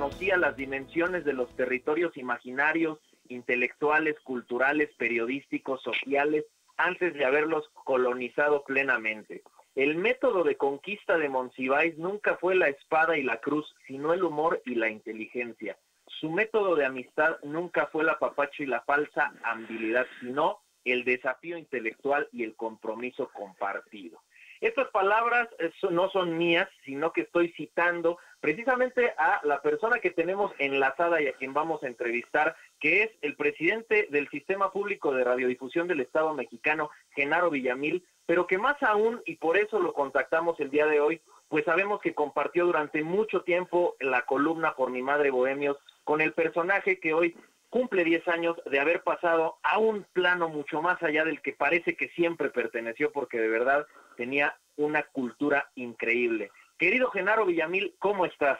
conocía las dimensiones de los territorios imaginarios, intelectuales, culturales, periodísticos, sociales, antes de haberlos colonizado plenamente. El método de conquista de Monsiváis nunca fue la espada y la cruz, sino el humor y la inteligencia. Su método de amistad nunca fue el apapacho y la falsa amabilidad, sino el desafío intelectual y el compromiso compartido. Estas palabras no son mías, sino que estoy citando precisamente a la persona que tenemos enlazada y a quien vamos a entrevistar, que es el presidente del Sistema Público de Radiodifusión del Estado Mexicano, Genaro Villamil, pero que más aún, y por eso lo contactamos el día de hoy, pues sabemos que compartió durante mucho tiempo la columna Por mi madre Bohemios con el personaje que hoy cumple 10 años de haber pasado a un plano mucho más allá del que parece que siempre perteneció, porque de verdad tenía una cultura increíble. Querido Genaro Villamil, ¿cómo estás?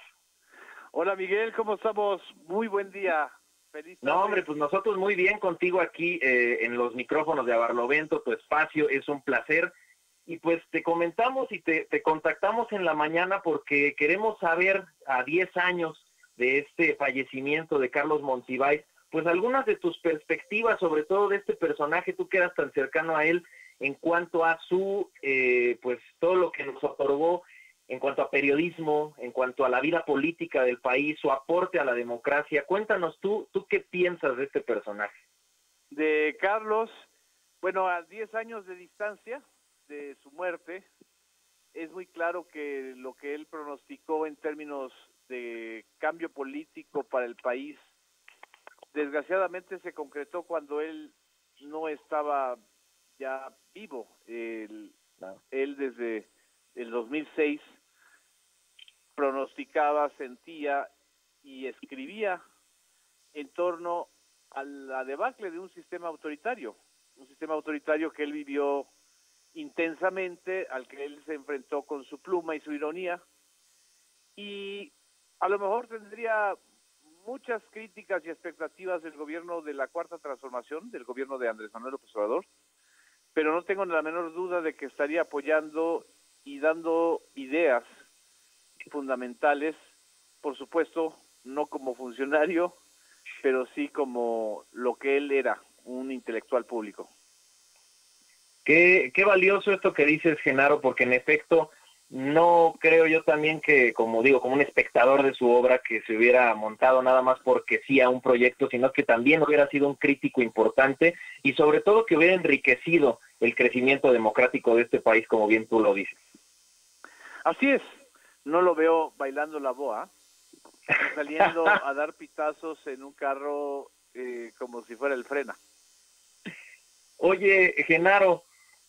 Hola Miguel, ¿cómo estamos? Muy buen día. Feliz tarde. No, hombre, pues nosotros muy bien contigo aquí en los micrófonos de Abarlovento, tu espacio, es un placer. Y pues te comentamos y te contactamos en la mañana porque queremos saber, a 10 años de este fallecimiento de Carlos Monsiváis, pues algunas de tus perspectivas, sobre todo de este personaje, tú que eras tan cercano a él, en cuanto a su, pues todo lo que nos otorgó, en cuanto a periodismo, en cuanto a la vida política del país, su aporte a la democracia. Cuéntanos tú qué piensas de este personaje. De Carlos, bueno, a 10 años de distancia de su muerte, es muy claro que lo que él pronosticó en términos de cambio político para el país, desgraciadamente se concretó cuando él no estaba ya vivo. Él desde el 2006 pronosticaba, sentía y escribía en torno a la debacle de un sistema autoritario que él vivió intensamente, al que él se enfrentó con su pluma y su ironía, y a lo mejor tendría muchas críticas y expectativas del gobierno de la Cuarta Transformación, del gobierno de Andrés Manuel López Obrador, pero no tengo la menor duda de que estaría apoyando y dando ideas fundamentales, por supuesto, no como funcionario, pero sí como lo que él era, un intelectual público. Qué valioso esto que dices, Genaro, porque en efecto no creo yo también que, como digo, como un espectador de su obra, que se hubiera montado nada más porque sí a un proyecto, sino que también hubiera sido un crítico importante y sobre todo que hubiera enriquecido el crecimiento democrático de este país, como bien tú lo dices. Así es, no lo veo bailando la boa, saliendo a dar pitazos en un carro como si fuera el Frena. Oye, Genaro,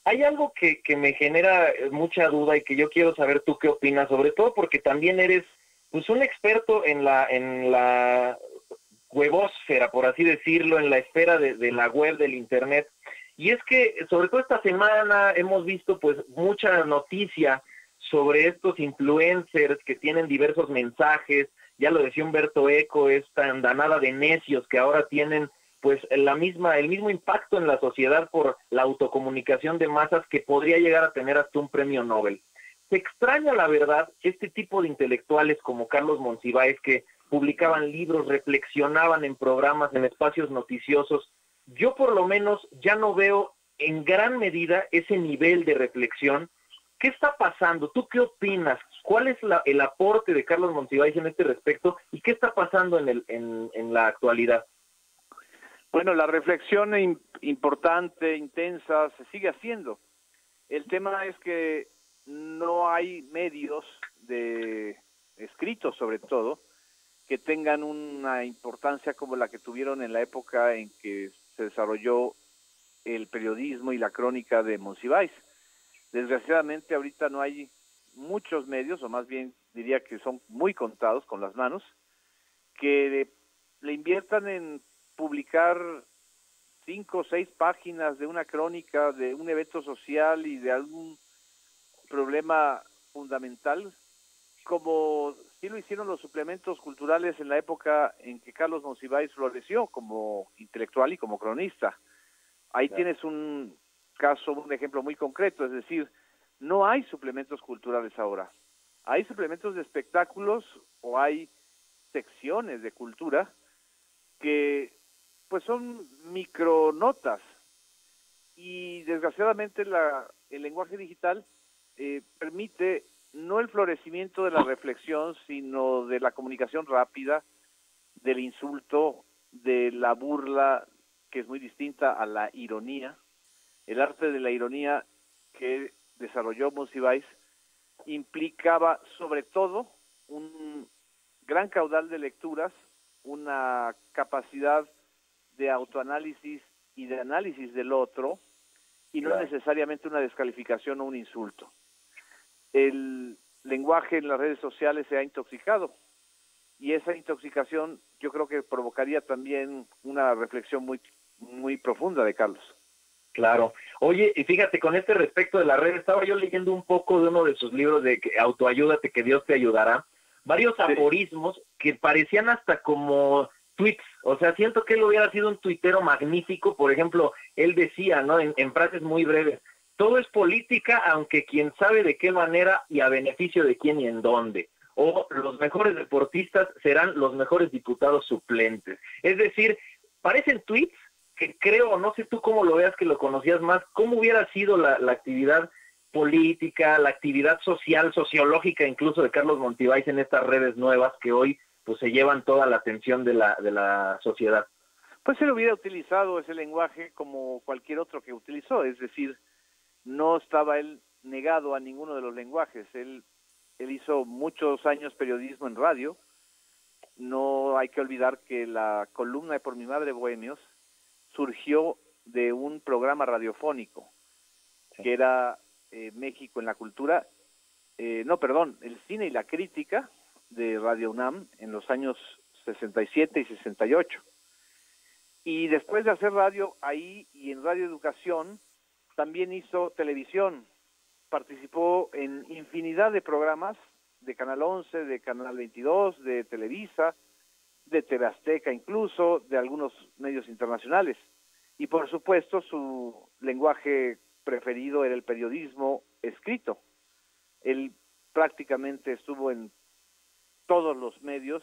hay algo que me genera mucha duda y que yo quiero saber tú qué opinas, sobre todo porque también eres pues un experto en la webósfera, por así decirlo, en la esfera de la web, del internet. Y es que sobre todo esta semana hemos visto pues mucha noticia sobre estos influencers que tienen diversos mensajes, ya lo decía Humberto Eco, esta andanada de necios que ahora tienen pues el mismo impacto en la sociedad por la autocomunicación de masas que podría llegar a tener hasta un premio Nobel. Se extraña, la verdad, este tipo de intelectuales como Carlos Monsiváis, que publicaban libros, reflexionaban en programas, en espacios noticiosos. Yo por lo menos ya no veo en gran medida ese nivel de reflexión. ¿Qué está pasando? ¿Tú qué opinas? ¿Cuál es el aporte de Carlos Monsiváis en este respecto? ¿Y qué está pasando en la actualidad? Bueno, la reflexión importante, intensa, se sigue haciendo. El tema es que no hay medios de escritos, sobre todo, que tengan una importancia como la que tuvieron en la época en que se desarrolló el periodismo y la crónica de Monsiváis. Desgraciadamente ahorita no hay muchos medios, o más bien diría que son muy contados con las manos, que le inviertan en publicar 5 o 6 páginas de una crónica de un evento social y de algún problema fundamental, como sí lo hicieron los suplementos culturales en la época en que Carlos Monsiváis floreció como intelectual y como cronista. Ahí tienes un caso, un ejemplo muy concreto, es decir, no hay suplementos culturales ahora. Hay suplementos de espectáculos o hay secciones de cultura que pues son micronotas, y desgraciadamente el lenguaje digital permite no el florecimiento de la reflexión, sino de la comunicación rápida, del insulto, de la burla, que es muy distinta a la ironía. El arte de la ironía que desarrolló Monsiváis implicaba sobre todo un gran caudal de lecturas, una capacidad de autoanálisis y de análisis del otro, y no necesariamente una descalificación o un insulto. El lenguaje en las redes sociales se ha intoxicado, y esa intoxicación yo creo que provocaría también una reflexión muy, muy profunda de Carlos. Claro. Oye, y fíjate, con este respecto de la red, estaba yo leyendo un poco de uno de sus libros de Autoayúdate, que Dios te ayudará, varios aforismos que parecían hasta como tweets, o sea, siento que él hubiera sido un tuitero magnífico. Por ejemplo, él decía, ¿no?, en frases muy breves: todo es política, aunque quién sabe de qué manera y a beneficio de quién y en dónde. O los mejores deportistas serán los mejores diputados suplentes. Es decir, parecen tweets que creo, no sé tú cómo lo veas, que lo conocías más, cómo hubiera sido la actividad política, la actividad social, sociológica incluso, de Carlos Monsiváis en estas redes nuevas que hoy pues se llevan toda la atención de la sociedad. Pues él hubiera utilizado ese lenguaje como cualquier otro que utilizó, es decir, no estaba él negado a ninguno de los lenguajes. Él hizo muchos años periodismo en radio. No hay que olvidar que la columna de Por mi Madre Bohemios surgió de un programa radiofónico, que era México en la cultura, el cine y la crítica, de Radio UNAM en los años 67 y 68. Y después de hacer radio ahí y en Radio Educación, también hizo televisión. Participó en infinidad de programas de Canal 11, de Canal 22, de Televisa, de TV Azteca incluso, de algunos medios internacionales. Y por supuesto su lenguaje preferido era el periodismo escrito. Él prácticamente estuvo en todos los medios,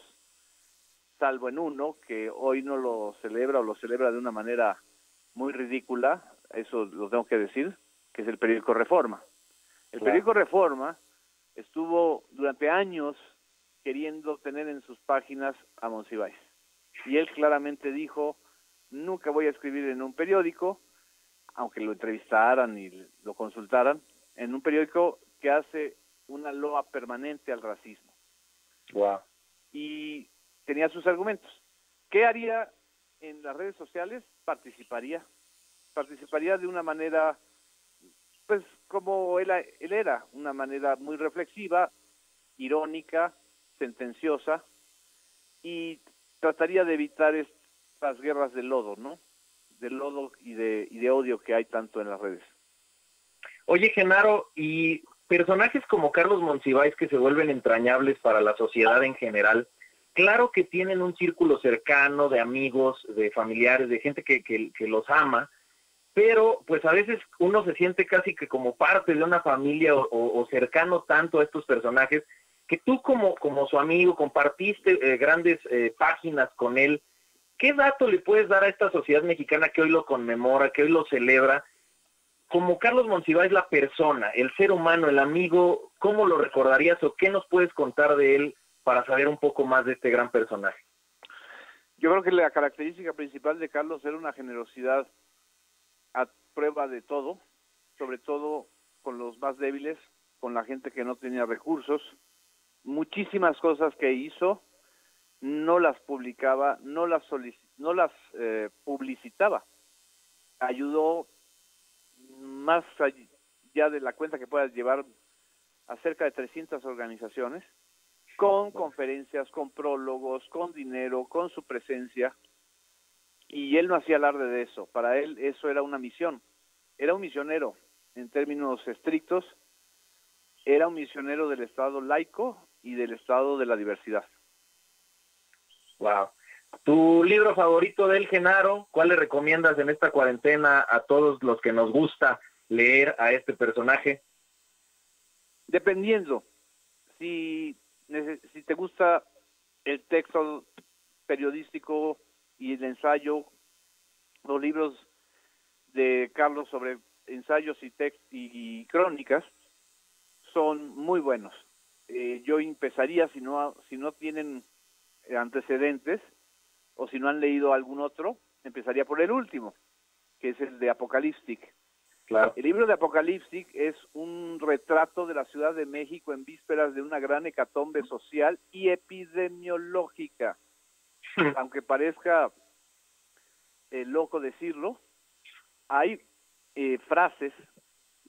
salvo en uno que hoy no lo celebra, o lo celebra de una manera muy ridícula, eso lo tengo que decir, que es el periódico Reforma. El periódico Reforma estuvo durante años queriendo tener en sus páginas a Monsiváis, y él claramente dijo: nunca voy a escribir en un periódico, aunque lo entrevistaran y lo consultaran, en un periódico que hace una loa permanente al racismo. Wow. Y tenía sus argumentos. ¿Qué haría en las redes sociales? Participaría de una manera, pues como él era, una manera muy reflexiva, irónica, sentenciosa, y trataría de evitar estas guerras de lodo, ¿no? De lodo y de odio que hay tanto en las redes. Oye, Genaro, y personajes como Carlos Monsiváis, que se vuelven entrañables para la sociedad en general, claro que tienen un círculo cercano de amigos, de familiares, de gente que los ama, pero pues a veces uno se siente casi que como parte de una familia o cercano tanto a estos personajes, que tú como su amigo compartiste grandes páginas con él. ¿Qué dato le puedes dar a esta sociedad mexicana que hoy lo conmemora, que hoy lo celebra? Como Carlos Monsiváis, la persona, el ser humano, el amigo, ¿cómo lo recordarías o qué nos puedes contar de él para saber un poco más de este gran personaje? Yo creo que la característica principal de Carlos era una generosidad a prueba de todo, sobre todo con los más débiles, con la gente que no tenía recursos. Muchísimas cosas que hizo no las publicaba, no las publicitaba. Ayudó más allá de la cuenta que puedas llevar a cerca de 300 organizaciones, con conferencias, con prólogos, con dinero, con su presencia, y él no hacía alarde de eso. Para él eso era una misión. Era un misionero en términos estrictos, era un misionero del Estado laico y del Estado de la diversidad. Wow. ¿Tu libro favorito de él, Genaro? ¿Cuál le recomiendas en esta cuarentena a todos los que nos gusta leer a este personaje? Dependiendo. Si te gusta el texto periodístico y el ensayo, los libros de Carlos sobre ensayos y crónicas son muy buenos. Yo empezaría, si no tienen antecedentes o si no han leído algún otro, empezaría por el último, que es el de Apocalíptic. Claro. El libro de Apocalíptic es un retrato de la Ciudad de México en vísperas de una gran hecatombe social y epidemiológica. Aunque parezca loco decirlo, hay frases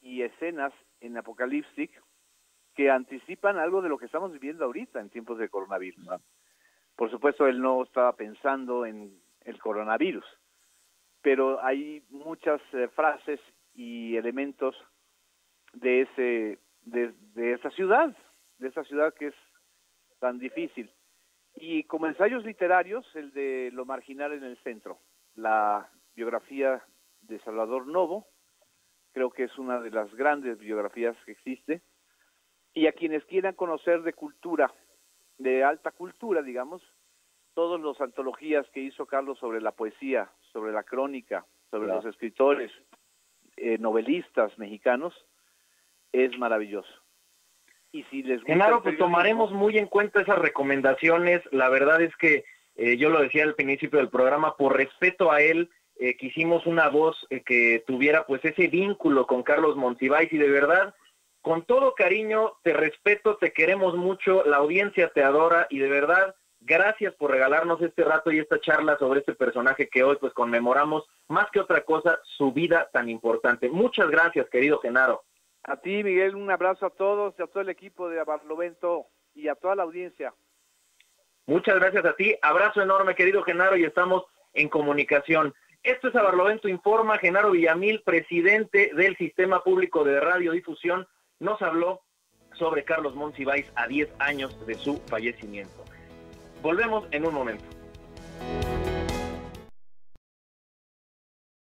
y escenas en Apocalíptic que anticipan algo de lo que estamos viviendo ahorita en tiempos de coronavirus. Por supuesto, él no estaba pensando en el coronavirus, pero hay muchas frases y elementos de esa ciudad que es tan difícil. Y como ensayos literarios, el de Lo marginal en el centro, la biografía de Salvador Novo, creo que es una de las grandes biografías que existe, y a quienes quieran conocer de cultura, de alta cultura, digamos, todas las antologías que hizo Carlos sobre la poesía, sobre la crónica, sobre los escritores, novelistas mexicanos, es maravilloso. Y si les gusta Genaro, pues tomaremos muy en cuenta esas recomendaciones. La verdad es que yo lo decía al principio del programa, por respeto a él, quisimos una voz que tuviera pues ese vínculo con Carlos Monsiváis, y de verdad, con todo cariño, te respeto, te queremos mucho, la audiencia te adora, y de verdad, gracias por regalarnos este rato y esta charla sobre este personaje que hoy pues conmemoramos, más que otra cosa, su vida tan importante. Muchas gracias, querido Genaro. A ti, Miguel, un abrazo a todos, a todo el equipo de Barlovento y a toda la audiencia. Muchas gracias a ti, abrazo enorme, querido Genaro, y estamos en comunicación. Esto es A Barlovento Informa. Genaro Villamil, presidente del Sistema Público de Radiodifusión, nos habló sobre Carlos Monsiváis a 10 años de su fallecimiento. Volvemos en un momento.